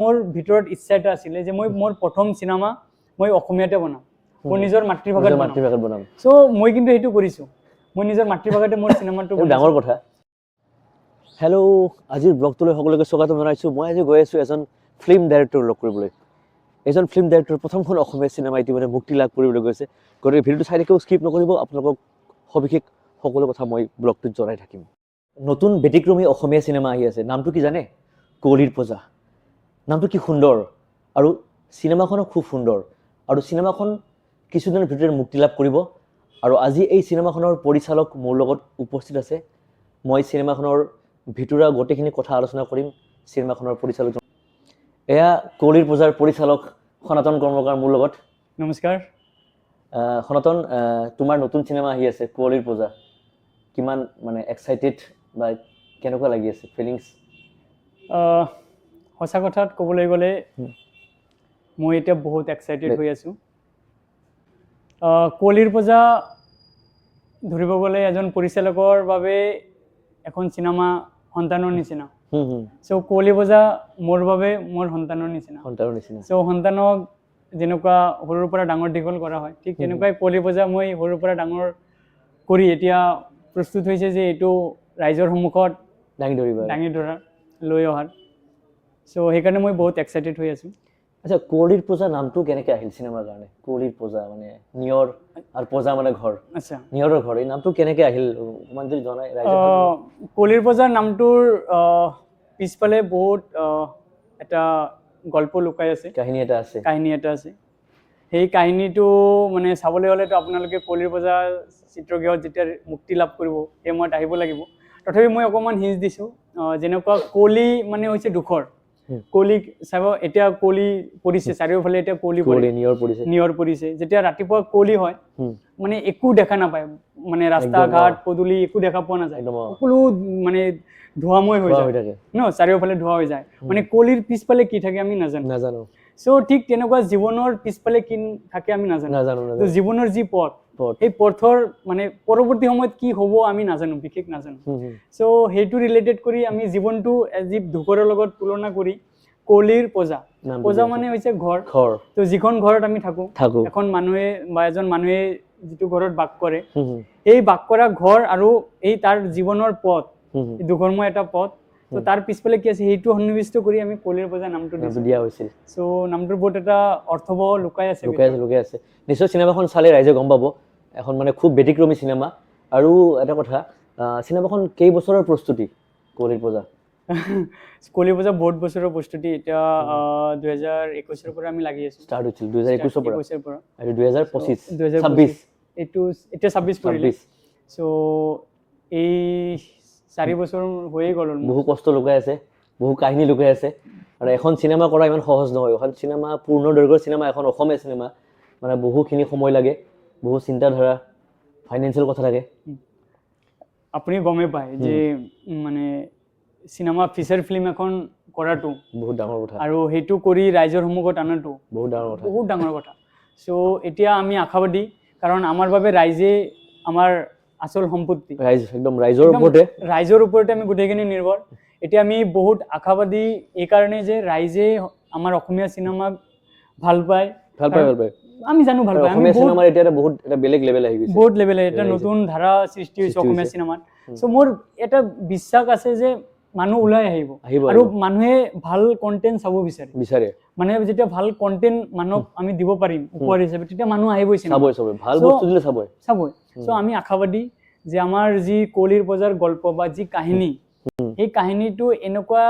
মোৰ ভিতৰত ইচ্ছা এটা আছিলে যে মই মোৰ প্ৰথম চিনেমা মই অসমীয়াতে বনাম, মোৰ নিজৰ মাতৃভাষাত বনাম। সো মই কিন্তু সেইটো কৰিছো, মই নিজৰ মাতৃভাষাতে মোৰ চিনেমাটো ডাঙৰ কথা। হেল্ল', আজিৰ ব্লগটোলৈ সকলোকে স্বাগতম জনাইছোঁ। মই আজি গৈ আছোঁ এজন ফিল্ম ডাইৰেক্টৰ লগ কৰিবলৈ। এজন ফিল্ম ডাইৰেক্টৰ প্ৰথমখন অসমীয়া চিনেমা ইতিমধ্যে মুক্তি লাভ কৰিবলৈ গৈছে। গতিকে ভিডিঅ'টো চাই থাকিও স্কিপ নকৰিব, আপোনালোকক সবিশেষ সকলো কথা মই ব্লগটোত জনাই থাকিম। নতুন ব্যতিক্ৰমী অসমীয়া চিনেমা আহি আছে, নামটো কি জানে? কুঁৱলীৰ পূজা। নামটো কি সুন্দৰ আৰু চিনেমাখনো খুব সুন্দৰ, আৰু চিনেমাখন কিছুদিনৰ ভিতৰতে মুক্তি লাভ কৰিব। আৰু আজি এই চিনেমাখনৰ পৰিচালক মোৰ লগত উপস্থিত আছে। মই চিনেমাখনৰ ভিতৰুৱা গোটেইখিনি কথা আলোচনা কৰিম চিনেমাখনৰ পৰিচালক। এয়া কুঁৱলীৰ পূজাৰ পৰিচালক সনাতন কৰ্মকাৰ মোৰ লগত। নমস্কাৰ। সনাতন, তোমাৰ নতুন চিনেমা আহি আছে কুঁৱলীৰ পূজা, কিমান মানে এক্সাইটেড বা কেনেকুৱা লাগি আছে ফিলিংছ? সঁচা কথাত ক'বলৈ গ'লে মই এতিয়া বহুত এক্সাইটেড হৈ আছোঁ। কুঁৱলীৰ পূজা ধৰিব গ'লে এজন পৰিচালকৰ বাবে এখন চিনেমা সন্তানৰ নিচিনা। চ' কুঁৱলী পূজা মোৰ বাবে মোৰ সন্তানৰ নিচিনা। চ' সন্তানক যেনেকুৱা সৰুৰ পৰা ডাঙৰ দীঘল কৰা হয়, ঠিক তেনেকুৱাই কুঁৱলী পূজা মই সৰুৰ পৰা ডাঙৰ কৰি এতিয়া প্ৰস্তুত হৈছে যে এইটো ৰাইজৰ সন্মুখত দাঙি ধৰা লৈ অহাৰ। চ' সেইকাৰণে মই বহুত এক্সাইটেড হৈ আছোঁ। আচ্ছা, কুঁৱলীৰ পূজা নামটো কেনেকৈ আহিল চিনেমাৰ কাৰণে? কুঁৱলীৰ পূজা মানে নিয়ৰ আৰু পূজা মানে ঘৰ। আচ্ছা, নিয়ৰৰ ঘৰ, এই নামটো কেনেকৈ আহিল অকণমান যদি জনাই। কুঁৱলীৰ পূজাৰ নামটোৰ পিছফালে বহুত এটা গল্প লুকাই আছে, কাহিনী এটা আছে। সেই কাহিনীটো মানে চাবলৈ হ'লেতো আপোনালোকে কুঁৱলীৰ পূজা চিত্ৰগৃহত যেতিয়া মুক্তি লাভ কৰিব সেই সময়ত আহিব লাগিব। তথাপি মই অকণমান হিঞ্চ দিছোঁ, যেনেকুৱা কুঁৱলী মানে হৈছে দুখৰ। কুঁৱলী চাব, এতিয়া কুঁৱলী পৰিছে চাৰিওফালে, এতিয়া কুঁৱলী নিয়ৰ পৰিছে। যেতিয়া ৰাতিপুৱা কুঁৱলী হয় মানে একো দেখা নাপায়, মানে ৰাস্তা ঘাট পদূলি একো দেখা পোৱা নাযায়, সকলো মানে ধোঁৱাময় হৈ যায় ন, চাৰিওফালে ধোঁৱা হৈ যায়। মানে কুঁৱলীৰ পিছফালে কি থাকে আমি নাজানো। চ' ঠিক তেনেকুৱা জীৱনৰ পিছফালে কি থাকে আমি নাজানো। জীৱনৰ যি পথ, সেই পথৰ মানে পৰৱৰ্তী সময়ত কি হ'ব আমি নাজানো, বিশেষ নাজানো। চ' সেইটো ৰিলেটেড কৰি আমি জীৱনটো এজি দুখৰৰ লগত তুলনা কৰি কুঁৱলীৰ পূজা মানে হৈছে ঘৰ। তো যিখন ঘৰত আমি থাকো, এখন মানুহে বা এজন মানুহে যিটো ঘৰত বাস কৰে, এই বাস কৰা ঘৰ আৰু এই তাৰ জীৱনৰ পথ, দুঘৰময় এটা পথ। তো তাৰ পিছফালে কি আছে সেইটো সন্নিৱিষ্ট কৰি আমি কুঁৱলীৰ পূজা নামটো দিয়া হৈছিল। চ' নামটোৰ বহুত এটা অৰ্থবহ লুকাই আছে। নিশ্চয় চিনেমাখন চালে ৰাইজে গম পাব, এখন মানে খুব ব্যতিক্ৰমী চিনেমা। আৰু এটা কথা, চিনেমাখন কেইবছৰৰ প্ৰস্তুতি কুঁৱলীৰ পূজা? কুঁৱলীৰ পূজা বহুত বছৰৰ প্ৰস্তুতি। এতিয়া 2021 পৰা আমি লাগি আছো। ষ্টাৰ্ট হৈছিল 2021 পৰা আৰু 2025 এইটো এতিয়া 26 পৰিলে। চ' এই 4 বছৰ হৈয়ে গ'ল। বহু কষ্ট লুকাই আছে, বহু কাহিনী লুকাই আছে। আৰু এখন চিনেমা কৰা ইমান সহজ নহয়। এখন চিনেমা পূৰ্ণ দৈৰ্ঘ্যৰ চিনেমা, এখন অসমীয়া চিনেমা, মানে বহুখিনি সময় লাগে, বহু চিন্তাধাৰা, ফাইনেন্সিয়েল কথা থাকে। আপুনি গমেই পায় যে মানে চিনেমা ফিচাৰ ফিল্ম এখন কৰাটো বহুত ডাঙৰ কথা, আৰু সেইটো কৰি ৰাইজৰ সন্মুখত আনাটো বহুত ডাঙৰ কথা। চ' এতিয়া আমি আশাবাদী, কাৰণ আমাৰ বাবে ৰাইজে আমাৰ আচল সম্পত্তি। ৰাইজৰ ওপৰতে আমি গোটেইখিনি নিৰ্ভৰ। এতিয়া আমি বহুত আশাবাদী এইকাৰণে যে ৰাইজে আমাৰ অসমীয়া চিনেমাক ভাল পায়। আমি জানো ভাল পায়, আমি বহুত লেভেল এটা নতুন ধাৰা সৃষ্টি হৈছে অসমীয়া চিনেমাত। চ' মোৰ এটা বিশ্বাস আছে যে মানুহ ওলাই আহিব আৰু মানুহে ভাল কণ্টেণ্ট চাব বিচাৰে। মানে যেতিয়া ভাল কণ্টেণ্ট মানুহক আমি দিব পাৰিম উপহাৰ হিচাপে, তেতিয়া মানুহ আহিবই চাবই। চ' আমি আশাবাদী যে আমাৰ যি কুঁৱলীৰ পূজাৰ গল্প বা যি কাহিনী, সেই কাহিনীটো এনেকুৱা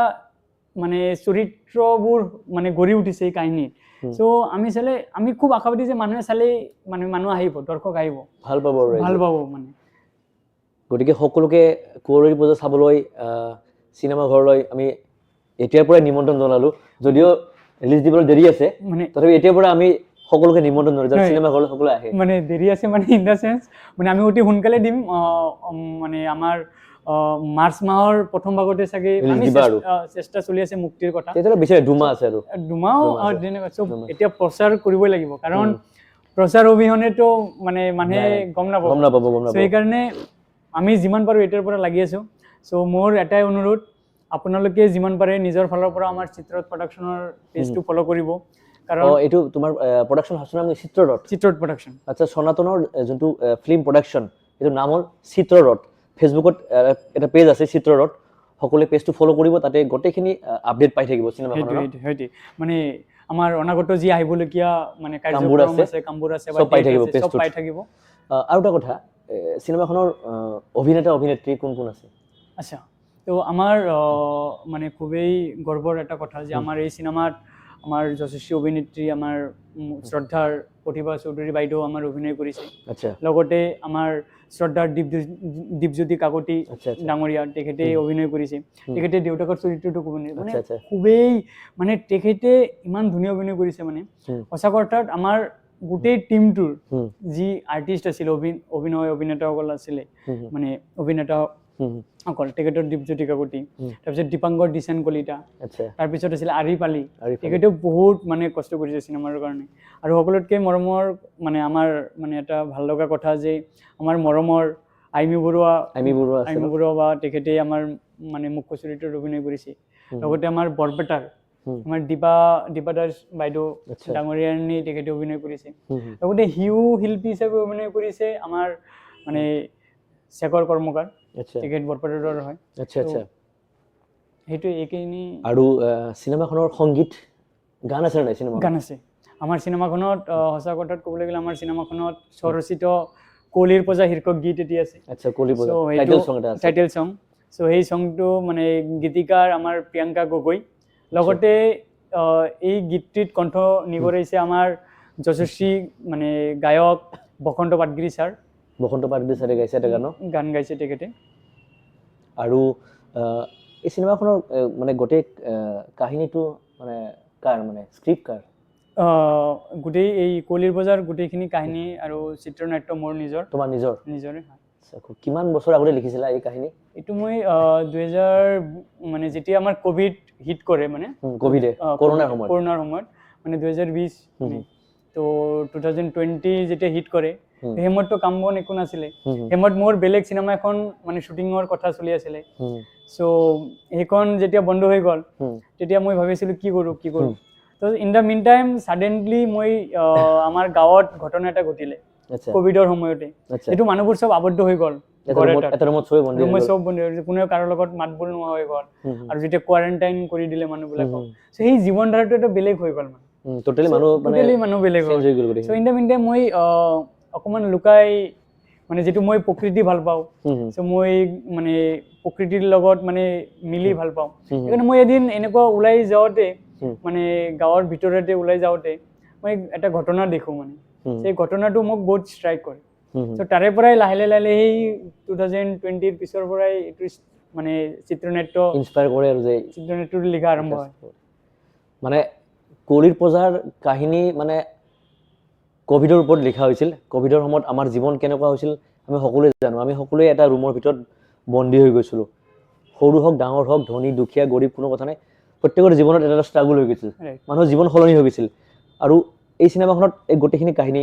মানে চৰিত্ৰবোৰ মানে গঢ়ি উঠিছে এই কাহিনীত। চ' আমি চালে আমি খুব আশাবাদী যে মানুহে চালেই মানে মানুহ আহিব, দৰ্শক আহিব, ভাল পাব মানে। গতিকে সকলোকে কুঁৱলীৰ পূজা চাবলৈ চিনেমা ঘৰলৈ আমি এতিয়াৰ পৰাই নিমন্ত্ৰণ জনালো। যদিও ৰিলিজ দিবলৈ দেৰি আছে, মানে তথাপি এতিয়াৰ পৰা আমি সকলোকে নিমন্ত্ৰণ জনালো, চিনেমা ঘৰলৈ সকলোৱে আহে। মানে দেৰি আছে মানে ইন দা চেন্স মানে আমি অতি সোনকালে দিম। মানে আমাৰ মাৰ্চ মাহৰ প্ৰথম ভাগতে চাগে চেষ্টা চলি আছে মুক্তিৰ কথা। দুমাহ আছে আৰু এতিয়া প্ৰচাৰ কৰিবই লাগিব, কাৰণ প্ৰচাৰ অবিহনেতো মানে মানুহে গম নাপাব। সেইকাৰণে আমি যিমান পাৰোঁ এতিয়াৰ পৰা লাগি আছো। চ' মোৰ এটাই অনুৰোধ, আপোনালোকে যিমান পাৰে নিজৰ ফালৰ পৰা আমাৰ চিত্ৰত প্ৰডাকশ্যনৰ পেজটো ফ'ল' কৰিব, কাৰণ এইটো তোমাৰ প্ৰডাকশ্যন হাউচৰ নাম চিত্ৰত প্ৰডাকশ্যন। আচ্ছা, সনাতনৰ যোনটো ফিল্ম প্ৰডাকশ্যন এইটো নাম হ'ল চিত্ৰৰথ। ফেচবুকত এটা পেজ আছে চিত্ৰৰথ, সকলোৱে পেজটো ফ'ল' কৰিব, তাতে গোটেইখিনি আপডেট পাই থাকিব চিনেমাখনৰ। সেইটোৱে মানে আমাৰ অনাগত যি আহিবলগীয়া মানে কামবোৰ আছে চব পাই থাকিব। আৰু এটা কথা, চিনেমাখনৰ অভিনেতা-অভিনেত্ৰী কোন কোন আছে? আচ্ছা, তো আমাৰ মানে খুবেই গৰ্বৰ এটা কথা যে আমাৰ এই চিনেমাত আমাৰ যশস্বী অভিনেত্ৰী, আমাৰ শ্ৰদ্ধাৰ প্ৰতিভা চৌধুৰী বাইদেউ আমাৰ অভিনয় কৰিছে। আচ্ছা, লগতে আমাৰ শ্ৰদ্ধাৰ দীপজ্যোতি কাকতি ডাঙৰীয়া, তেখেতে অভিনয় কৰিছে। তেখেতে দেউতাকৰ চৰিত্ৰটো মানে খুবেই মানে তেখেতে ইমান ধুনীয়া অভিনয় কৰিছে, মানে সঁচা কথাত আমাৰ গোটেই টিমটোৰ যি আৰ্টিষ্ট আছিল, অভিনেতাসকল আছিলে, মানে অভিনেতা অকল তেখেতৰ দীপজ্যোতি কাকতি, তাৰপিছত দীপাংকৰ দিচান কলিতা, তাৰপিছত আছিলে আৰিফ আলী, তেখেতেও বহুত মানে কষ্ট কৰিছে চিনেমাৰ কাৰণে। আৰু সকলোতকৈ মৰমৰ মানে আমাৰ মানে এটা ভাল লগা কথা যে আমাৰ মৰমৰ আইমি বৰুৱা বা তেখেতে আমাৰ মানে মুখ্য চৰিত্ৰত অভিনয় কৰিছে। লগতে আমাৰ বৰপেটাৰ আমাৰ দীপা দাস বাইদেউ ডাঙৰীয়ানী তেখেতে অভিনয় কৰিছে। লগতে হিউ শিল্পী হিচাপে অভিনয় কৰিছে আমাৰ মানে শেখৰ কৰ্মকাৰ, তেখেত বৰপেটাৰ হয়। সেইটোৱে এইখিনি। আৰু চিনেমাখনৰ সংগীত গান আছে নাই? গান আছে আমাৰ চিনেমাখনত। সঁচা কথাত ক'বলৈ গ'লে আমাৰ চিনেমাখনত স্বৰচিত কলিৰ পজা শীৰ্ষক গীত এটি আছে। টাইটেল চং। চ' সেই চংটো মানে গীতিকাৰ আমাৰ প্ৰিয়ংকা গগৈ। লগতে এই গীতটিত কণ্ঠ নিগৰাইছে আমাৰ যশস্বী মানে গায়ক বসন্ত পাটগিৰি ছাৰ। ছাৰে গাইছে এটা গান গাইছে তেখেতে। আৰু এই চিনেমাখনৰ মানে গোটেই কাহিনীটো মানে কাৰ, মানে স্ক্ৰিপ্ট কাৰ? গোটেই এই কলিৰ বজাৰ গোটেইখিনি কাহিনী আৰু চিত্ৰনাট্য মোৰ নিজৰ। তোমাৰ নিজৰে। কিমান বছৰ আগতে লিখিছিলা এই কাহিনী? এইটো মই 2000 মানে যেতিয়া আমাৰ কোভিড হিট কৰে, মানে কৰোণাৰ সময়ত মানে 2020, তো 2020 যেতিয়া হিট কৰে, সেই সময়ততো কাম বন একো নাছিলে। সেই সময়ত মোৰ বেলেগ চিনেমা এখন মানে শ্বুটিঙৰ কথা চলি আছিলে। চ' সেইখন যেতিয়া বন্ধ হৈ গ'ল, তেতিয়া মই ভাবিছিলোঁ কি কৰোঁ। তো in the mean time suddenly মই আমাৰ গাঁৱত ঘটনা এটা ঘটিলে কোভিডৰ সময়তে। সেইটো মানুহবোৰ চব আবদ্ধ হৈ গ'ল, চব বন্ধ হৈ গ'ল, কোনেও কাৰো লগত মাত বোল নোহোৱা হৈ গ'ল। আৰু যেতিয়া কোৱাৰেণ্টাইন কৰি দিলে মানুহবিলাকক, সেই জীৱন ধাৰাটো এটা বেলেগ হৈ গ'ল, মানে টোটেলি মানুহ বেলেগ হৈ গ'ল। চ' ইন দ্য মিন টাইম মই অকণমান লুকাই, মানে যিটো মই প্ৰকৃতি ভাল পাওঁ, চ' মই মানে প্ৰকৃতিৰ লগত মানে মিলি ভাল পাওঁ। সেইকাৰণে মই এদিন এনেকুৱা ওলাই যাওঁতে, মানে গাঁৱৰ ভিতৰতে ওলাই যাওঁতে মই এটা ঘটনা দেখোঁ, মানে সেই ঘটনাটো মোক বহুত ষ্ট্ৰাইক কৰে। চ' তাৰে পৰাই লাহে সেই 2020ৰ পিছৰ পৰাই এইটো মানে চিত্ৰনাট্য ইনস্পায়াৰ কৰে আৰু যে চিত্ৰনাট্যটো লিখা আৰম্ভ হয়। মানে কলিৰ পজাৰ কাহিনী মানে কোভিডৰ ওপৰত লিখা হৈছিল। কোভিডৰ সময়ত আমাৰ জীৱন কেনেকুৱা হৈছিল আমি সকলোৱে জানো। আমি সকলোৱে এটা ৰুমৰ ভিতৰত বন্দী হৈ গৈছিলোঁ। সৰু হওক, ডাঙৰ হওক, ধনী দুখীয়া গৰীব কোনো কথা নাই, প্ৰত্যেকৰে জীৱনত এটা ষ্ট্ৰাগল হৈ গৈছিল, মানুহৰ জীৱন সলনি হৈ গৈছিল। আৰু এই চিনেমাখনত এই গোটেইখিনি কাহিনী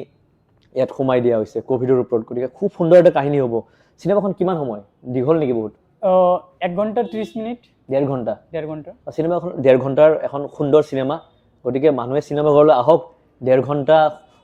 ইয়াত সোমাই দিয়া হৈছে কোভিডৰ ওপৰত। গতিকে খুব সুন্দৰ এটা কাহিনী হ'ব। চিনেমাখন কিমান সময় দীঘল নেকি? বহুত 1 ঘণ্টা 30 মিনিট। 1.5 ঘণ্টা। চিনেমাখন 1.5 ঘণ্টাৰ এখন সুন্দৰ চিনেমা। গতিকে মানুহে চিনেমা ঘৰলৈ আহক, 1.5 ঘণ্টা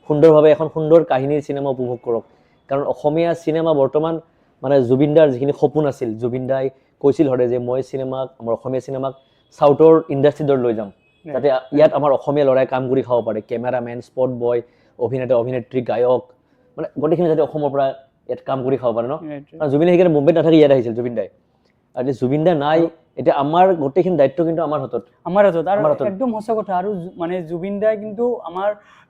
সুন্দৰভাৱে এখন সুন্দৰ কাহিনীৰ চিনেমা উপভোগ কৰক। কাৰণ অসমীয়া চিনেমা বৰ্তমান মানে জুবিন দাৰ যিখিনি সপোন আছিল, জুবিন দাই কৈছিল হৰে যে মই চিনেমাক, আমাৰ অসমীয়া চিনেমাক চাউথৰ ইণ্ডাষ্ট্ৰীত লৈ যাম, যাতে ইয়াত আমাৰ অসমীয়া ল'ৰাই কাম কৰি খাব পাৰে। কেমেৰামেন, স্পট বয়, অভিনেত্ৰী, গায়ক, মানে গোটেইখিনি যাতে অসমৰ পৰা ইয়াত কাম কৰি খাব পাৰে ন। জুবিনে সেইকাৰণে মুম্বাইত নাথাকি ইয়াত আহিছিল জুবিন দাই। আৰু জুবিন দা নাই, এতিয়া আমাৰ গোটেইখিনি দায়িত্ব কিন্তু আমাৰ হাতত। আৰু একদম সঁচা কথা। আৰু মানে জুবিন দাই কিন্তু আমাৰ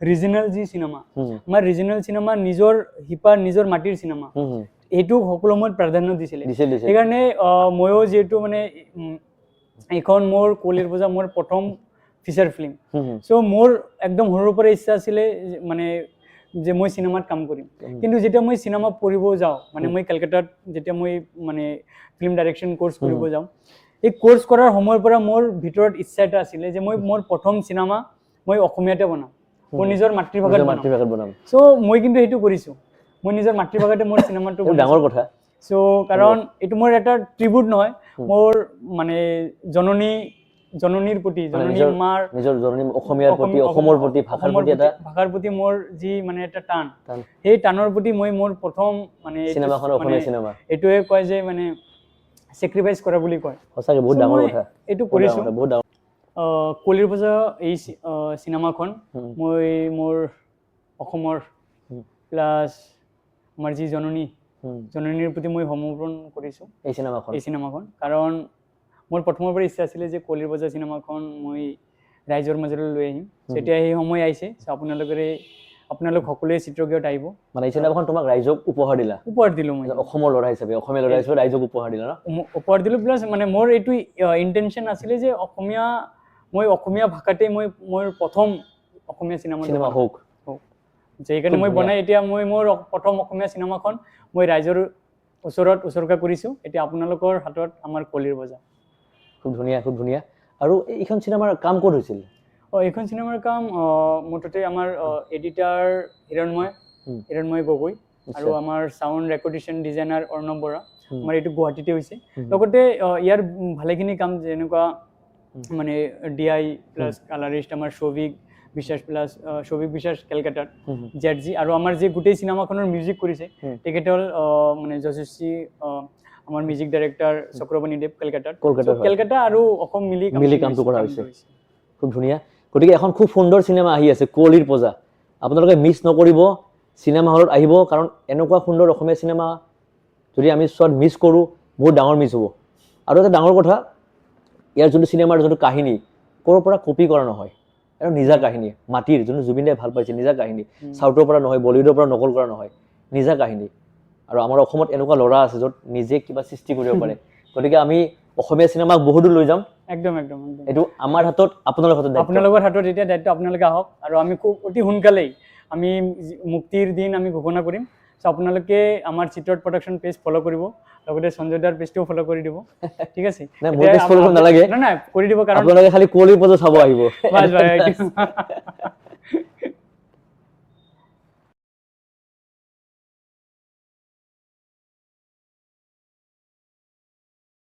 ৰিজনেল যি চিনেমা, আমাৰ ৰিজনেল চিনেমা, নিজৰ শিপা, নিজৰ মাটিৰ চিনেমা, এইটো সকলো সময়ত প্ৰাধান্য দিছিলে। সেইকাৰণে ময়ো যিহেতু মানে এইখন মোৰ কলিৰ পূজা মোৰ প্ৰথম ফিচাৰ ফিল্ম। চ' মোৰ একদম সৰুৰ পৰা ইচ্ছা আছিলে মানে যে মই চিনেমাত কাম কৰিম। কিন্তু যেতিয়া মই চিনেমা পঢ়িব যাওঁ, মানে মই কলকাতাত যেতিয়া মই মানে ফিল্ম ডাইৰেকশ্যন কোৰ্চ কৰিব যাওঁ, এই কোৰ্চ কৰাৰ সময়ৰ পৰা মোৰ ভিতৰত ইচ্ছা এটা আছিলে যে মই মোৰ প্ৰথম চিনেমা মই অসমীয়াতে বনাম, মই নিজৰ মাতৃভাষাত বনাম। চ' মই কিন্তু সেইটো কৰিছোঁ, মই নিজৰ মাতৃভাষাতে মোৰ চিনেমাটো। ডাঙৰ কথা। চ' কাৰণ এইটো মোৰ এটা ট্ৰিবিউট নহয়, মোৰ মানে জননীৰ প্ৰতি, জননী মাৰ, নিজৰ জননী অসমীয়াৰ প্ৰতি, অসমৰ প্ৰতি, ভাষাৰ প্ৰতি এটা ভাষাৰ প্ৰতি মোৰ যি মানে এটা টান, সেই টানৰ প্ৰতি মই মোৰ প্ৰথম মানে চিনেমাখন অসমীয়া চিনেমা এইটোৱে কয় যে মানে চেক্ৰিফাইচ কৰা বুলি কয়। সঁচাকে বহুত ডাঙৰ কথা, এইটো কৰিছোঁ। বহুত ডাঙৰ। কলিৰ বজা এই চিনেমাখন মই মোৰ অসমৰ প্লাছ আমাৰ যি জননীৰ প্ৰতি মই সমৰ্পণ কৰিছোঁ এই চিনেমাখন। কাৰণ মোৰ প্ৰথমৰ পৰা ইচ্ছা আছিলে যে কলিৰ বজা চিনেমাখন মই ৰাইজৰ মাজলৈ লৈ আহিম। এতিয়া সেই সময় আহিছে। আপোনালোক সকলোৱে চিত্ৰগৃহত আহিব। মানে এই চিনেমাখন তোমাক ৰাইজক উপহাৰ দিলো মই, অসমৰ ল'ৰা হিচাপে, অসমীয়া ল'ৰা হিচাপে ৰাইজক উপহাৰ দিলা ন? উপহাৰ দিলোঁ, প্লাছ মানে মোৰ এইটো ইণ্টেনশ্যন আছিলে যে মই অসমীয়া ভাষাতে মোৰ প্ৰথম অসমীয়া চিনেমা হওক। সেইকাৰণে মই বনাই এতিয়া মোৰ প্ৰথম অসমীয়া চিনেমাখন মই ৰাইজৰ ওচৰত উচৰ্গা কৰিছোঁ। এতিয়া আপোনালোকৰ হাতত আমাৰ কলিৰ বজা। খুব ধুনীয়া, খুব ধুনীয়া। আৰু এইখন চিনেমাৰ কাম ক'ত হৈছিল? এইখন চিনেমাৰ কাম মুঠতে আমাৰ এডিটাৰ হিৰণময় গগৈ আৰু আমাৰ চাউণ্ড ৰেকৰ্ডিশ্যন ডিজাইনাৰ অৰ্ণৱ বৰা, আমাৰ এইটো গুৱাহাটীতে হৈছে। লগতে ইয়াৰ ভালেখিনি কাম যেনেকুৱা মানে DI প্লাছ কালাৰিষ্ট আমাৰ শৌভিক বিশ্বাস কেলকাতাত, ZG, আৰু আমাৰ যে গোটেই চিনেমাখনৰ মিউজিক কৰিছে তেখেত হ'ল মানে যশস্বী, আমাৰ মিউজিক ডাইৰেক্টৰ চক্ৰপাণী দেৱ কেলকাতা আৰু অসম মিলি কামটো কৰা হৈছে। খুব ধুনীয়া। গতিকে এখন খুব সুন্দৰ চিনেমা আহি আছে, কলিৰ বজা। আপোনালোকে মিছ নকৰিব, চিনেমা হলত আহিব, কাৰণ এনেকুৱা সুন্দৰ অসমীয়া চিনেমা যদি আমি চোৱাত মিছ কৰোঁ, বহুত ডাঙৰ মিছ হ'ব। আৰু এটা ডাঙৰ কথা, ইয়াৰ যোনটো চিনেমাৰ যোনটো কাহিনী ক'ৰ পৰা কপি কৰা নহয়, এটা নিজা কাহিনী, মাটিৰ যোনটো জুবিন দাই ভাল পাইছে, নিজা কাহিনী, চাউথৰ পৰা নহয়, বলিউডৰ পৰা নকল কৰা নহয়, নিজা কাহিনী। আৰু আমাৰ অসমত এনেকুৱা ল'ৰা আছে য'ত নিজে কিবা সৃষ্টি কৰিব পাৰে। গতিকে আমি অসমীয়া চিনেমাক বহুতো লৈ যাম। একদম। এইটো আমাৰ হাতত, আপোনালোকৰ হাতত এতিয়া দায়িত্ব। আপোনালোকে আহক আৰু আমি খুব অতি সোনকালেই আমি মুক্তিৰ দিন আমি ঘোষণা কৰিম। চ' আপোনালোকে আমাৰ চিত্ৰত প্ৰডাকশ্যন পেজ ফ'ল' কৰিব, লগতে সঞ্জয় দাৰ পেজটোও ফ'ল' কৰি দিব। ঠিক আছে? নালাগে, নাই কৰি দিব, কাৰণ আপোনালোকে খালি কলিৰ বজা চাব আহিব।